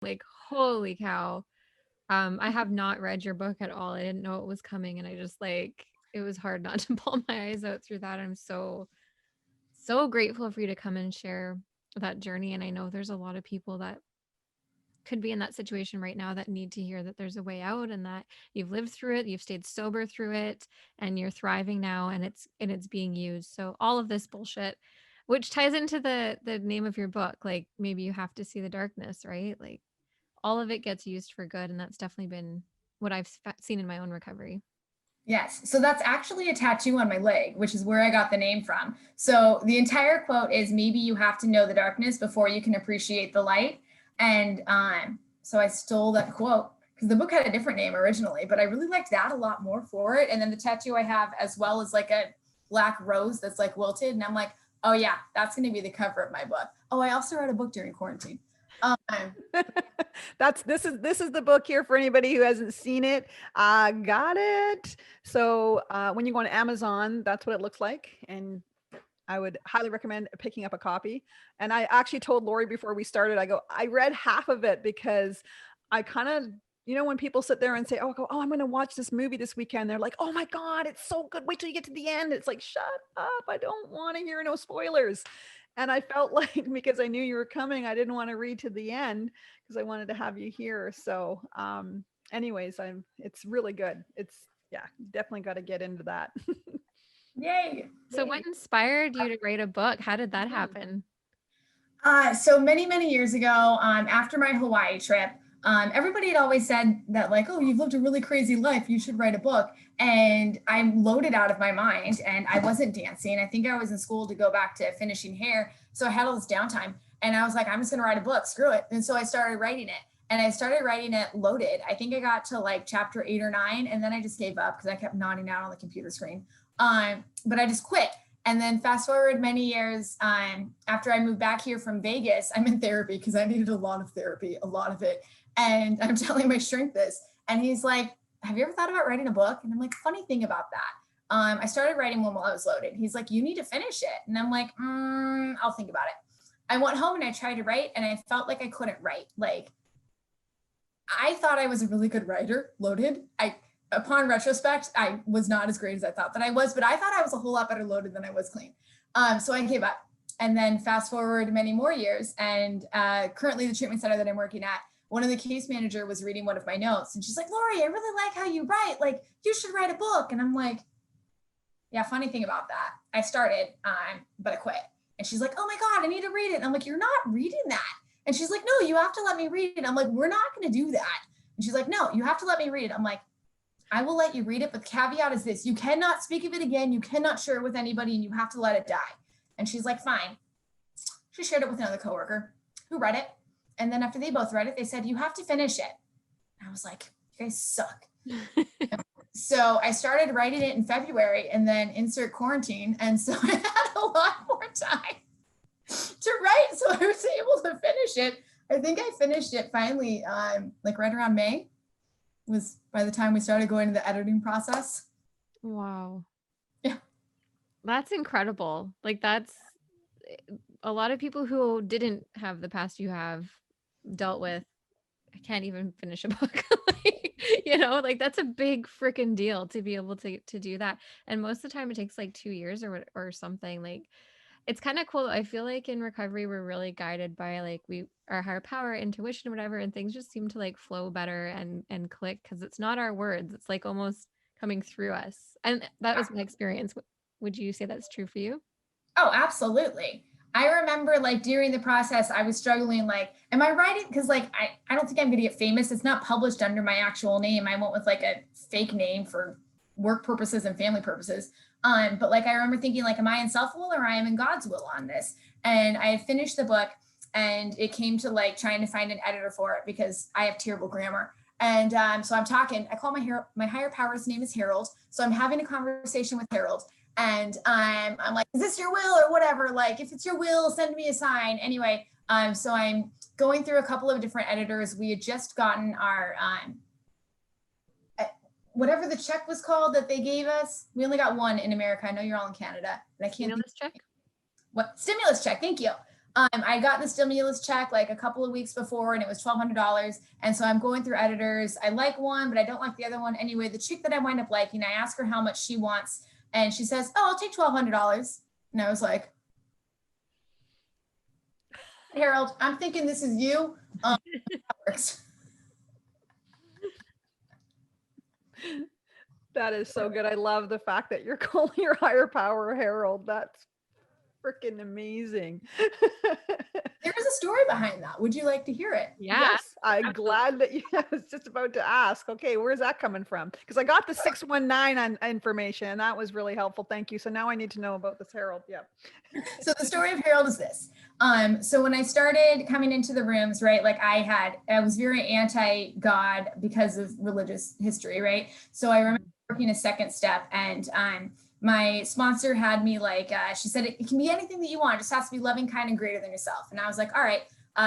Like, holy cow. I have not read your book at all. I didn't know it was coming, and I just like it was hard not to pull my eyes out through that. I'm so grateful for you to come and share that journey. And I know there's a lot of people that could be in that situation right now that need to hear that there's a way out and that you've lived through it, you've stayed sober through it, and you're thriving now, and it's being used. So all of this bullshit, which ties into the name of your book, like maybe you have to see the darkness, right? Like all of it gets used for good, and that's definitely been what I've seen in my own recovery. Yes. So that's actually a tattoo on my leg, which is where I got the name from. So the entire quote is maybe you have to know the darkness before you can appreciate the light. And so I stole that quote because the book had a different name originally, but I really liked that a lot more for it. And then the tattoo I have as well is like a black rose that's like wilted. And I'm like, oh yeah, that's going to be the cover of my book. Oh, I also read a book during quarantine. This is the book here for anybody who hasn't seen it. Got it. So when you go on Amazon, that's what it looks like. And I would highly recommend picking up a copy. And I actually told Lori before we started, I read half of it because I kind of, when people sit there and say, oh, I'm going to watch this movie this weekend. They're like, oh my God, it's so good. Wait till you get to the end. It's like, shut up. I don't want to hear no spoilers. And I felt like because I knew you were coming, I didn't want to read to the end because I wanted to have you here. So anyways, it's really good. Yeah, definitely got to get into that. Yay. So what inspired you to write a book? How did that happen? So many years ago, after my Hawaii trip, everybody had always said that like, oh, you've lived a really crazy life. You should write a book. And I'm loaded out of my mind and I wasn't dancing. I think I was in school to go back to finishing hair. So I had all this downtime and I was like, I'm just going to write a book. Screw it. And so I started writing it. And I started writing it loaded. I think I got to like chapter 8 or 9. And then I just gave up because I kept nodding out on the computer screen. But I just quit. And then fast forward many years after I moved back here from Vegas, I'm in therapy because I needed a lot of therapy, a lot of it. And I'm telling my shrink this. And he's like, have you ever thought about writing a book? And I'm like, funny thing about that. I started writing one while I was loaded. He's like, you need to finish it. And I'm like, I'll think about it. I went home and I tried to write and I felt like I couldn't write. Like, I thought I was a really good writer, loaded. Upon retrospect, I was not as great as I thought that I was, but I thought I was a whole lot better loaded than I was clean. So I gave up. And then fast forward many more years. And currently the treatment center that I'm working at, one of the case manager was reading one of my notes and she's like, Lori, I really like how you write. Like, you should write a book. And I'm like, yeah, funny thing about that. I started, but I quit. And she's like, oh my God, I need to read it. And I'm like, you're not reading that. And she's like, no, you have to let me read it. I'm like, we're not going to do that. And she's like, no, you have to let me read it. I'm like, I will let you read it, but the caveat is this: you cannot speak of it again. You cannot share it with anybody and you have to let it die. And she's like, fine. She shared it with another coworker who read it. And then after they both read it, they said, you have to finish it. And I was like, you guys suck. So I started writing it in February and then insert quarantine. And so I had a lot more time to write. So I was able to finish it. I think I finished it finally, like right around May. Was by the time we started going to the editing process. Wow. Yeah. That's incredible. Like that's a lot of people who didn't have the past you have dealt with. I can't even finish a book. Like that's a big freaking deal to be able to do that. And most of the time it takes like 2 years or something. Like it's kind of cool. I feel like in recovery we're really guided by like our higher power, intuition, whatever, and things just seem to like flow better and click because it's not our words. It's like almost coming through us. And that was my experience. Would you say that's true for you? Oh, absolutely. I remember like during the process, I was struggling, like, am I writing? Because like, I don't think I'm going to get famous. It's not published under my actual name. I went with like a fake name for work purposes and family purposes. But like, I remember thinking like, am I in self-will or I am in God's will on this? And I had finished the book and it came to like trying to find an editor for it because I have terrible grammar. And so I call my higher power, his name is Harold. So I'm having a conversation with Harold. And I'm like, is this your will or whatever? Like, if it's your will, send me a sign. Anyway, so I'm going through a couple of different editors. We had just gotten our, whatever the check was called that they gave us. We only got one in America. I know you're all in Canada. And I can't Stimulus check? What? Stimulus check. Thank you. I got the stimulus check like a couple of weeks before and it was $1,200. And so I'm going through editors. I like one, but I don't like the other one. Anyway, the chick that I wind up liking, I ask her how much she wants. And she says, oh, I'll take $1,200. And I was like, Harold, I'm thinking this is you. That works. That is so good. I love the fact that you're calling your higher power Harold. That's freaking amazing. There is a story behind that. Would you like to hear it? Yeah. Yes, I'm glad that you I was just about to ask. Okay, where's that coming from? Because I got the 619 on information and that was really helpful. Thank you. So now I need to know about this Harold. Yeah. So the story of Harold is this. So when I started coming into the rooms, right, like I was very anti-God because of religious history, right? So I remember working a second step and my sponsor had me like, she said, it can be anything that you want. It just has to be loving, kind, and greater than yourself. And I was like, all right.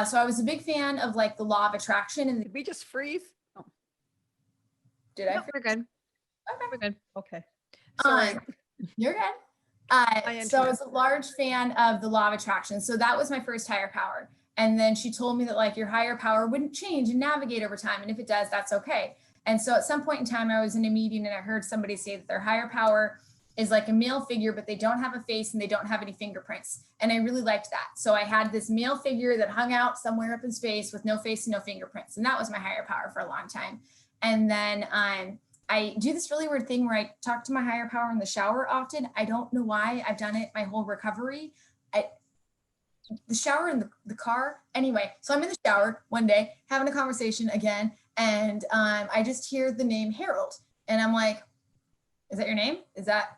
So I was a big fan of like the law of attraction. And Did we just freeze? Oh, did I? No, we're good. Okay. We're good. okay. Sorry. You're good. So I was a large fan of the law of attraction. So that was my first higher power. And then she told me that like your higher power wouldn't change and navigate over time. And if it does, that's okay. And so at some point in time, I was in a meeting and I heard somebody say that their higher power is like a male figure, but they don't have a face and they don't have any fingerprints. And I really liked that. So I had this male figure that hung out somewhere up in space with no face and no fingerprints. And that was my higher power for a long time. And then I do this really weird thing where I talk to my higher power in the shower often. I don't know why. I've done it my whole recovery. The shower in the car. Anyway, so I'm in the shower one day having a conversation again. And I just hear the name Harold. And I'm like, is that your name? Is that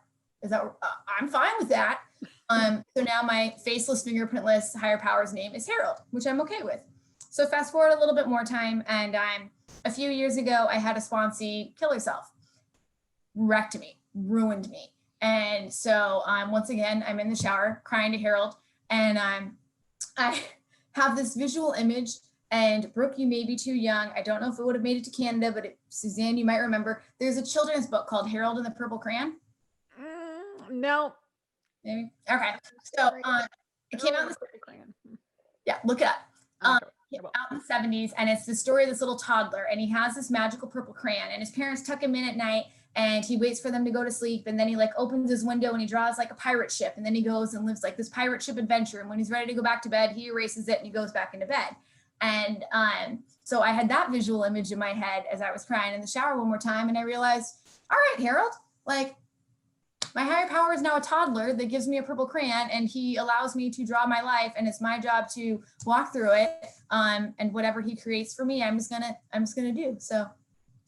I'm fine with that. So now my faceless, fingerprintless higher power's name is Harold, which I'm okay with. So fast forward a little bit more time. And a few years ago, I had a sponsee kill herself, wrecked me, ruined me. And so once again, I'm in the shower crying to Harold. And I have this visual image. And Brooke, you may be too young. I don't know if it would have made it to Canada, but Suzanne, you might remember. There's a children's book called Harold and the Purple Crayon. No. Maybe. Okay. So it came out. Yeah, look it up. Came out in the 70s, and it's the story of this little toddler, and he has this magical purple crayon, and his parents tuck him in at night, and he waits for them to go to sleep, and then he like opens his window and he draws like a pirate ship, and then he goes and lives like this pirate ship adventure. And when he's ready to go back to bed, he erases it and he goes back into bed. And so I had that visual image in my head as I was crying in the shower one more time, and I realized, all right, Harold, like my higher power is now a toddler that gives me a purple crayon, and he allows me to draw my life, and it's my job to walk through it. And whatever he creates for me, I'm just gonna do. So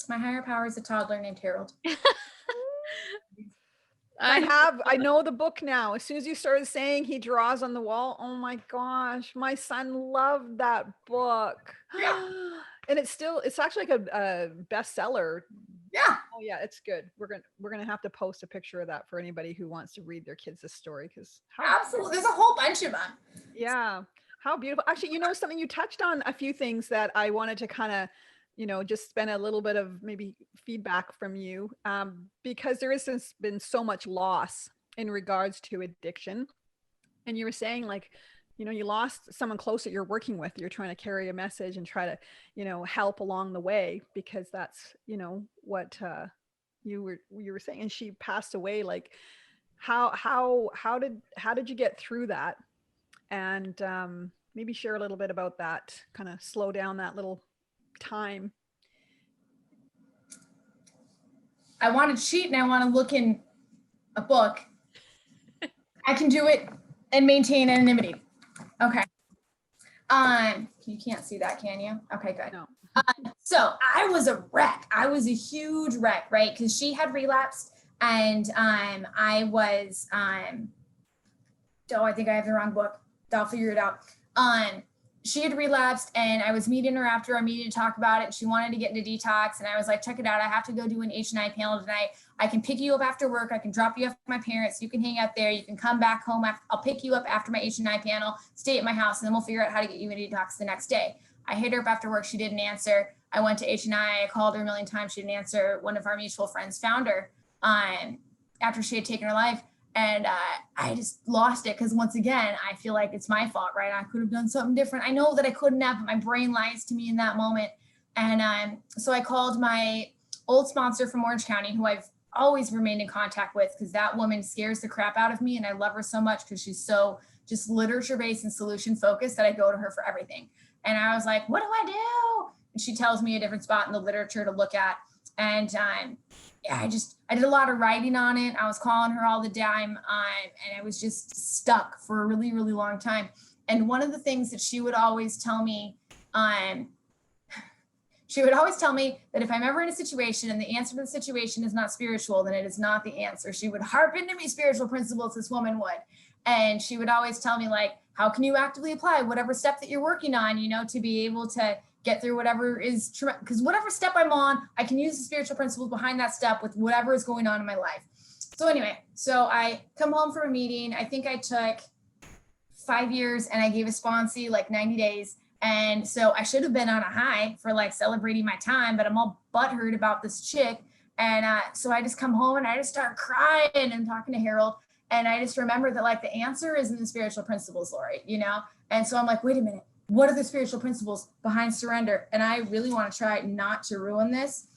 my higher power is a toddler named Harold. I know the book now. As soon as you started saying he draws on the wall, oh my gosh, my son loved that book. Yeah. And it's actually like a bestseller. Yeah. Oh yeah, it's good. We're gonna have to post a picture of that for anybody who wants to read their kids this story, because absolutely, there's a whole bunch of them. Yeah, how beautiful. Actually, something, you touched on a few things that I wanted to kind of just spend a little bit of maybe feedback from you, because there has been so much loss in regards to addiction. And you were saying like, you lost someone close that you're working with, you're trying to carry a message and try to, help along the way, because that's, what you were saying. And she passed away. Like how did you get through that? And maybe share a little bit about that, kind of slow down that little time. I want to cheat and I want to look in a book. I can do it and maintain anonymity. Okay. You can't see that, can you? Okay, good. No. So I was a wreck. I was a huge wreck, right? Because she had relapsed, and I was I think I have the wrong book. I'll figure it out. She had relapsed, and I was meeting her after our meeting to talk about it. And she wanted to get into detox, and I was like, check it out. I have to go do an H&I panel tonight. I can pick you up after work. I can drop you off with my parents. You can hang out there. You can come back home. I'll pick you up after my H&I panel, stay at my house, and then we'll figure out how to get you into detox the next day. I hit her up after work. She didn't answer. I went to H&I. I called her a million times. She didn't answer. One of our mutual friends found her after she had taken her life. And I just lost it because once again, I feel like it's my fault, right? I could have done something different. I know that I couldn't have, but my brain lies to me in that moment. And so I called my old sponsor from Orange County, who I've always remained in contact with, because that woman scares the crap out of me. And I love her so much because she's so just literature-based and solution focused that I go to her for everything. And I was like, what do I do? And she tells me a different spot in the literature to look at. And I did a lot of writing on it. I was calling her all the time, and I was just stuck for a really, really long time. And one of the things that she would always tell me, that if I'm ever in a situation and the answer to the situation is not spiritual, then it is not the answer. She would harp into me spiritual principles, this woman would. And she would always tell me, like, how can you actively apply whatever step that you're working on, to be able to get through whatever is, because whatever step I'm on, I can use the spiritual principles behind that step with whatever is going on in my life. So anyway, so I come home from a meeting. I think I took 5 years and I gave a sponsee like 90 days. And so I should have been on a high for like celebrating my time, but I'm all butthurt about this chick. And so I just come home and I just start crying and talking to Harold. And I just remember that like the answer is in the spiritual principles, Lori, And so I'm like, wait a minute, what are the spiritual principles behind surrender? And I really want to try not to ruin this.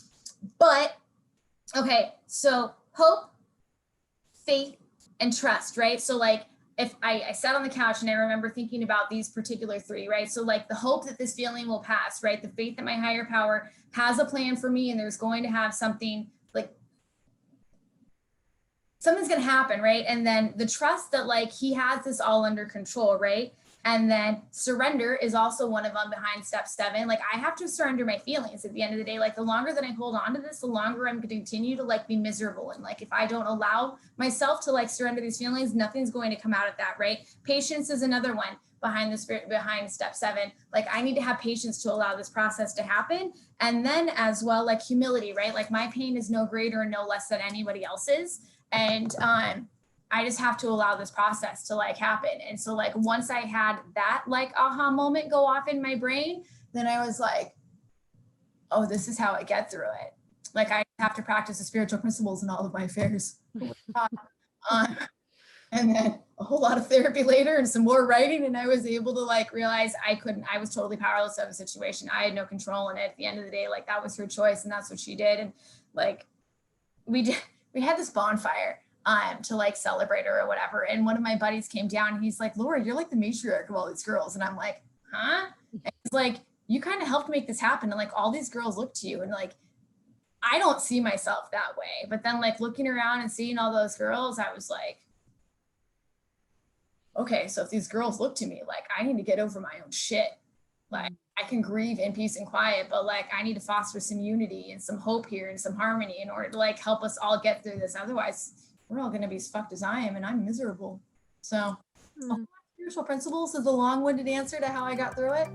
But okay, so hope, faith, and trust, right? So like if I sat on the couch and I remember thinking about these particular three, right? So like the hope that this feeling will pass, right? The faith that my higher power has a plan for me and there's going to have something's going to happen, right? And then the trust that like he has this all under control, right? And then surrender is also one of them behind step 7. Like I have to surrender my feelings at the end of the day. Like the longer that I hold on to this, the longer I'm going to continue to like be miserable. And like, if I don't allow myself to like surrender these feelings, nothing's going to come out of that, right? Patience is another one behind step 7. Like I need to have patience to allow this process to happen. And then as well, like humility, right? Like my pain is no greater and no less than anybody else's. And I just have to allow this process to like happen. And so like once I had that like aha moment go off in my brain, then I was like, oh, this is how I get through it. Like I have to practice the spiritual principles in all of my affairs. And then a whole lot of therapy later and some more writing. And I was able to like realize I was totally powerless of a situation. I had no control in it. At the end of the day, like that was her choice and that's what she did. And like we had this bonfire to like celebrate her or whatever. And one of my buddies came down and he's like, Laura, you're like the matriarch of all these girls. And I'm like, huh? And he's like, you kind of helped make this happen. And like all these girls look to you and like, I don't see myself that way. But then like looking around and seeing all those girls, I was like, okay, so if these girls look to me, like I need to get over my own shit. Like I can grieve in peace and quiet, but like I need to foster some unity and some hope here and some harmony in order to like help us all get through this. Otherwise, we're all going to be as fucked as I am, and I'm miserable. So spiritual principles is a long-winded answer to how I got through it.